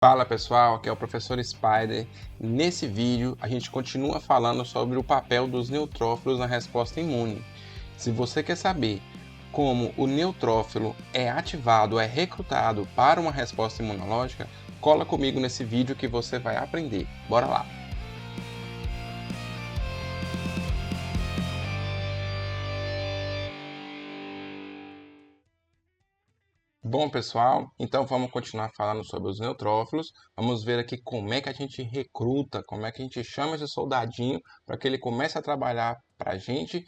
Fala pessoal, aqui é o professor Spider. Nesse vídeo a gente continua falando sobre o papel dos neutrófilos na resposta imune. Se você quer saber como o neutrófilo é ativado, é recrutado para uma resposta imunológica, cola comigo nesse vídeo que você vai aprender. Bora lá! Bom, pessoal, então vamos continuar falando sobre os neutrófilos. Vamos ver aqui como é que a gente recruta, como é que a gente chama esse soldadinho para que ele comece a trabalhar para a gente,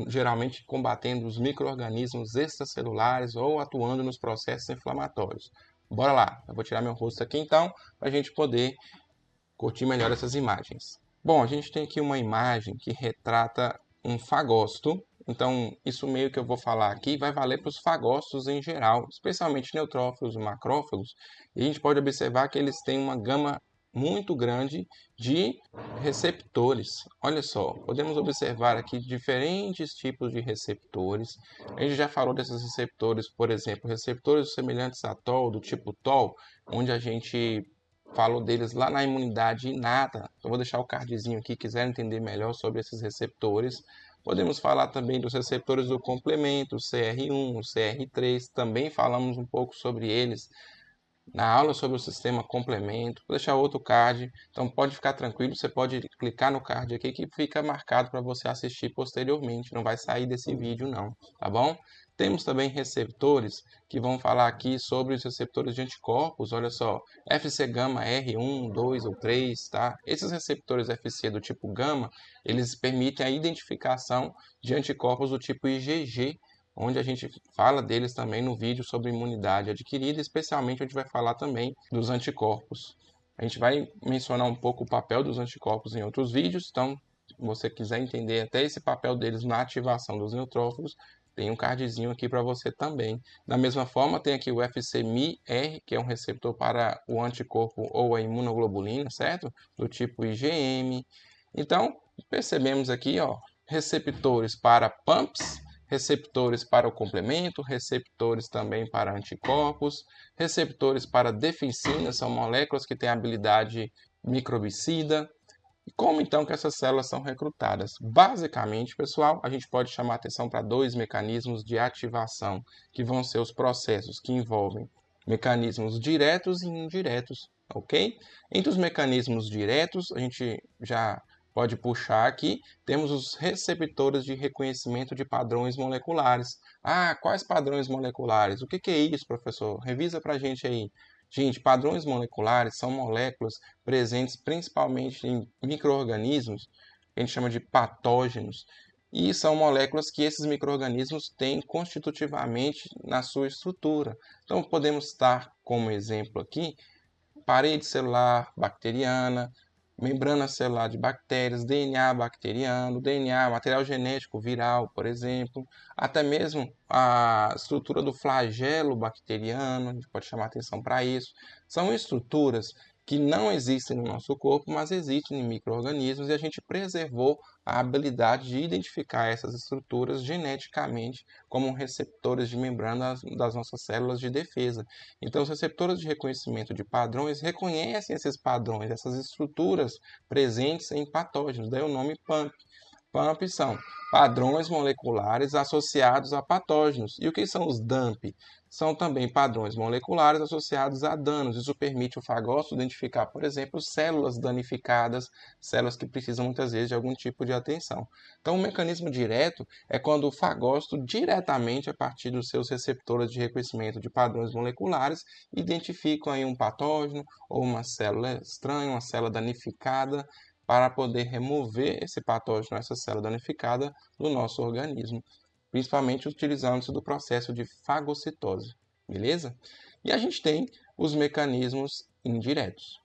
geralmente combatendo os micro-organismos extracelulares ou atuando nos processos inflamatórios. Bora lá, eu vou tirar meu rosto aqui então, para a gente poder curtir melhor essas imagens. Bom, a gente tem aqui uma imagem que retrata um fagócito. Então, isso meio que eu vou falar aqui vai valer para os fagócitos em geral, especialmente neutrófilos e macrófagos. E a gente pode observar que eles têm uma gama muito grande de receptores. Olha só, podemos observar aqui diferentes tipos de receptores. A gente já falou desses receptores, por exemplo, receptores semelhantes a TOL, do tipo TOL, onde a gente falou deles lá na imunidade inata. Eu vou deixar o cardzinho aqui, quiser entender melhor sobre esses receptores. Podemos falar também dos receptores do complemento, o CR1, o CR3, também falamos um pouco sobre eles na aula sobre o sistema complemento. Vou deixar outro card, então pode ficar tranquilo, você pode clicar no card aqui que fica marcado para você assistir posteriormente, não vai sair desse vídeo não, tá bom? Temos também receptores que vão falar aqui sobre os receptores de anticorpos, olha só, FC gama R1, 2 ou 3, tá? Esses receptores FC do tipo gama, eles permitem a identificação de anticorpos do tipo IgG, onde a gente fala deles também no vídeo sobre imunidade adquirida, especialmente a gente vai falar também dos anticorpos. A gente vai mencionar um pouco o papel dos anticorpos em outros vídeos, então, se você quiser entender até esse papel deles na ativação dos neutrófilos, tem um cardzinho aqui para você também. Da mesma forma, tem aqui o FCMI-R, que é um receptor para o anticorpo ou a imunoglobulina, certo? Do tipo IgM. Então, percebemos aqui, ó, receptores para PAMPs, receptores para o complemento, receptores também para anticorpos, receptores para defensinas, são moléculas que têm habilidade microbicida. E como então que essas células são recrutadas? Basicamente, pessoal, a gente pode chamar atenção para dois mecanismos de ativação, que vão ser os processos que envolvem mecanismos diretos e indiretos, ok? Entre os mecanismos diretos, a gente já pode puxar aqui, temos os receptores de reconhecimento de padrões moleculares. Ah, quais padrões moleculares? O que é isso, professor? Revisa para a gente aí. Gente, padrões moleculares são moléculas presentes principalmente em micro-organismos, que a gente chama de patógenos, e são moléculas que esses micro-organismos têm constitutivamente na sua estrutura. Então, podemos estar como exemplo aqui parede celular bacteriana, membrana celular de bactérias, DNA bacteriano, DNA, material genético viral, por exemplo, até mesmo a estrutura do flagelo bacteriano, a gente pode chamar atenção para isso. São estruturas que não existem no nosso corpo, mas existem em micro-organismos e a gente preservou a habilidade de identificar essas estruturas geneticamente como receptores de membrana das nossas células de defesa. Então, os receptores de reconhecimento de padrões reconhecem esses padrões, essas estruturas presentes em patógenos, daí o nome PAMP. PAMP são padrões moleculares associados a patógenos. E o que são os DAMP? São também padrões moleculares associados a danos. Isso permite o fagócito identificar, por exemplo, células danificadas, células que precisam muitas vezes de algum tipo de atenção. Então, o mecanismo direto é quando o fagócito, diretamente a partir dos seus receptores de reconhecimento de padrões moleculares, identificam aí um patógeno ou uma célula estranha, uma célula danificada, para poder remover esse patógeno, essa célula danificada do nosso organismo, principalmente utilizando-se do processo de fagocitose, beleza? E a gente tem os mecanismos indiretos.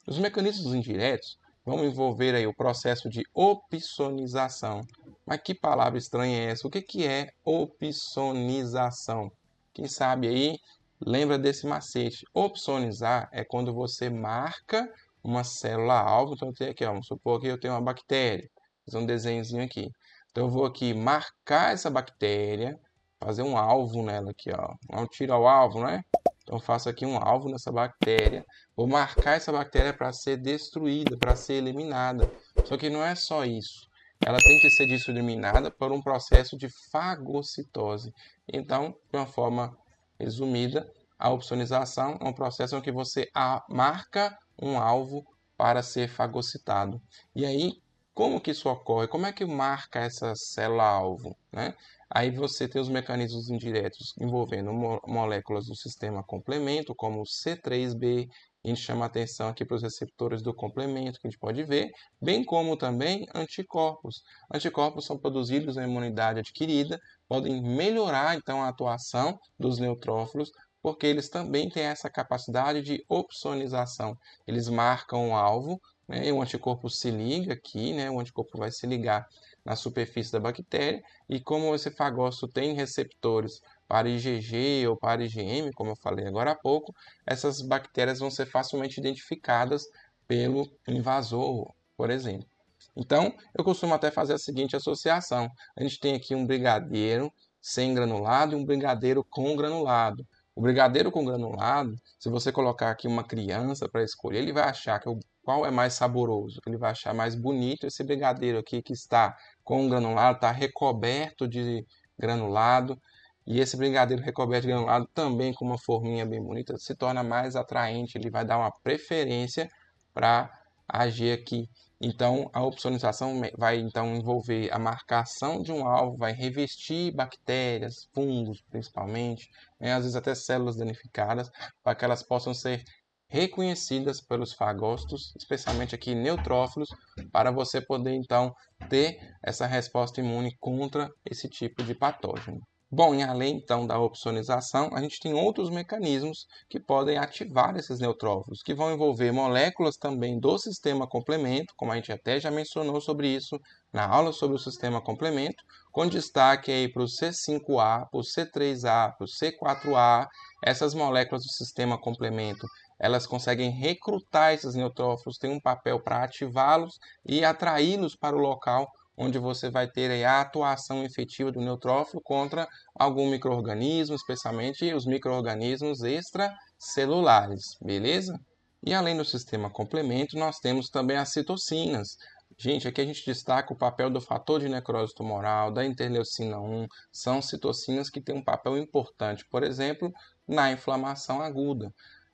Os mecanismos indiretos vão envolver aí o processo de opsonização. Mas que palavra estranha é essa? O que é opsonização? Quem sabe aí lembra desse macete. Opsonizar é quando você marca uma célula-alvo. Então, eu tenho aqui, ó, vamos supor que eu tenho uma bactéria. Vou fazer um desenhozinho aqui. Então, eu vou aqui marcar essa bactéria, fazer um alvo nela aqui, ó. Um tiro ao alvo, né? Então, eu faço aqui um alvo nessa bactéria, vou marcar essa bactéria para ser destruída, para ser eliminada. Só que não é só isso. Ela tem que ser disseminada por um processo de fagocitose. Então, de uma forma resumida, a opsonização é um processo em que você marca um alvo para ser fagocitado. E aí, como que isso ocorre? Como é que marca essa célula-alvo, né? Aí você tem os mecanismos indiretos envolvendo moléculas do sistema complemento, como o C3b. A gente chama atenção aqui para os receptores do complemento, que a gente pode ver, bem como também anticorpos. Anticorpos são produzidos na imunidade adquirida, podem melhorar então a atuação dos neutrófilos, porque eles também têm essa capacidade de opsonização. Eles marcam o alvo, né, e o anticorpo se liga aqui, né, o anticorpo vai se ligar na superfície da bactéria, e como esse fagócito tem receptores para IgG ou para IgM, como eu falei agora há pouco, essas bactérias vão ser facilmente identificadas pelo invasor, por exemplo. Então, eu costumo até fazer a seguinte associação. A gente tem aqui um brigadeiro sem granulado e um brigadeiro com granulado. O brigadeiro com granulado, se você colocar aqui uma criança para escolher, ele vai achar que qual é mais saboroso. Ele vai achar mais bonito esse brigadeiro aqui que está com granulado, está recoberto de granulado. E esse brigadeiro recoberto de granulado também com uma forminha bem bonita se torna mais atraente. Ele vai dar uma preferência para agir aqui. Então, a opsonização vai então envolver a marcação de um alvo, vai revestir bactérias, fungos principalmente, né, às vezes até células danificadas, para que elas possam ser reconhecidas pelos fagócitos, especialmente aqui neutrófilos, para você poder então ter essa resposta imune contra esse tipo de patógeno. Bom, e além então da opsonização, a gente tem outros mecanismos que podem ativar esses neutrófilos, que vão envolver moléculas também do sistema complemento, como a gente até já mencionou sobre isso na aula sobre o sistema complemento, com destaque aí para o C5A, para o C3A, para o C4A. Essas moléculas do sistema complemento, elas conseguem recrutar esses neutrófilos, têm um papel para ativá-los e atraí-los para o local onde você vai ter a atuação efetiva do neutrófilo contra algum micro-organismo, especialmente os micro-organismos extracelulares, beleza? E além do sistema complemento, nós temos também as citocinas. Gente, aqui a gente destaca o papel do fator de necrose tumoral, da interleucina 1, são citocinas que têm um papel importante, por exemplo, na inflamação aguda.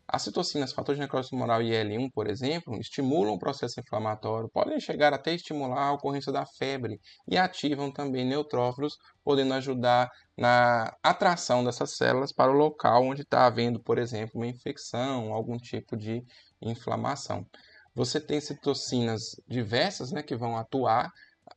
As citocinas, fator de necrose tumoral e IL-1, por exemplo, estimulam o processo inflamatório, podem chegar até estimular a ocorrência da febre e ativam também neutrófilos, podendo ajudar na atração dessas células para o local onde está havendo, por exemplo, uma infecção, algum tipo de inflamação. Você tem citocinas diversas, né, que vão atuar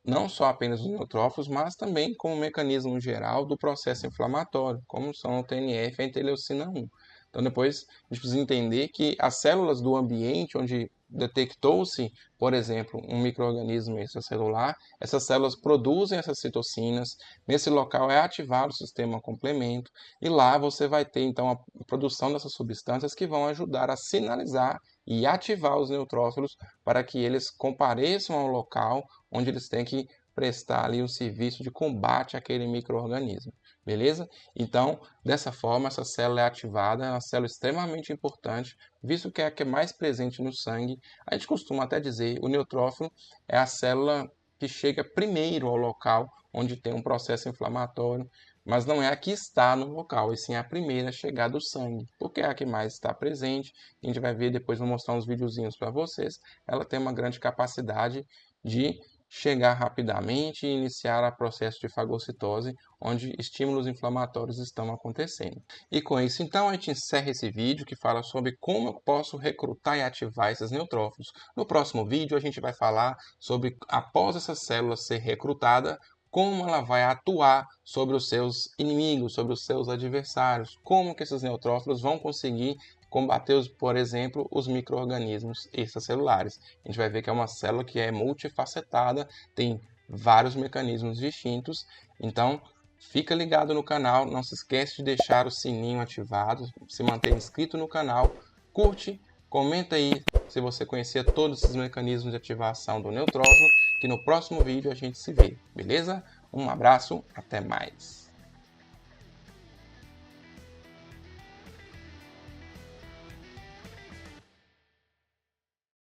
não só apenas nos neutrófilos, mas também como mecanismo geral do processo inflamatório, como são o TNF e a interleucina 1. Então, depois a gente precisa entender que as células do ambiente onde detectou-se, por exemplo, um micro-organismo extracelular, essas células produzem essas citocinas, nesse local é ativado o sistema complemento, e lá você vai ter, então, a produção dessas substâncias que vão ajudar a sinalizar e ativar os neutrófilos para que eles compareçam ao local onde eles têm que prestar ali um serviço de combate àquele micro-organismo, beleza? Então, dessa forma, essa célula é ativada, é uma célula extremamente importante, visto que é a que é mais presente no sangue. A gente costuma até dizer, o neutrófilo é a célula que chega primeiro ao local onde tem um processo inflamatório, mas não é a que está no local, e sim a primeira a chegar do sangue, porque é a que mais está presente. A gente vai ver depois, vou mostrar uns videozinhos para vocês. Ela tem uma grande capacidade de chegar rapidamente e iniciar o processo de fagocitose, onde estímulos inflamatórios estão acontecendo. E com isso, então, a gente encerra esse vídeo que fala sobre como eu posso recrutar e ativar esses neutrófilos. No próximo vídeo, a gente vai falar sobre, após essa célula ser recrutada, como ela vai atuar sobre os seus inimigos, sobre os seus adversários, como que esses neutrófilos vão conseguir combater, por exemplo, os micro-organismos extracelulares. A gente vai ver que é uma célula que é multifacetada, tem vários mecanismos distintos, então fica ligado no canal, não se esquece de deixar o sininho ativado, se manter inscrito no canal, curte, comenta aí se você conhecia todos esses mecanismos de ativação do neutrófilo, que no próximo vídeo a gente se vê, beleza? Um abraço, até mais!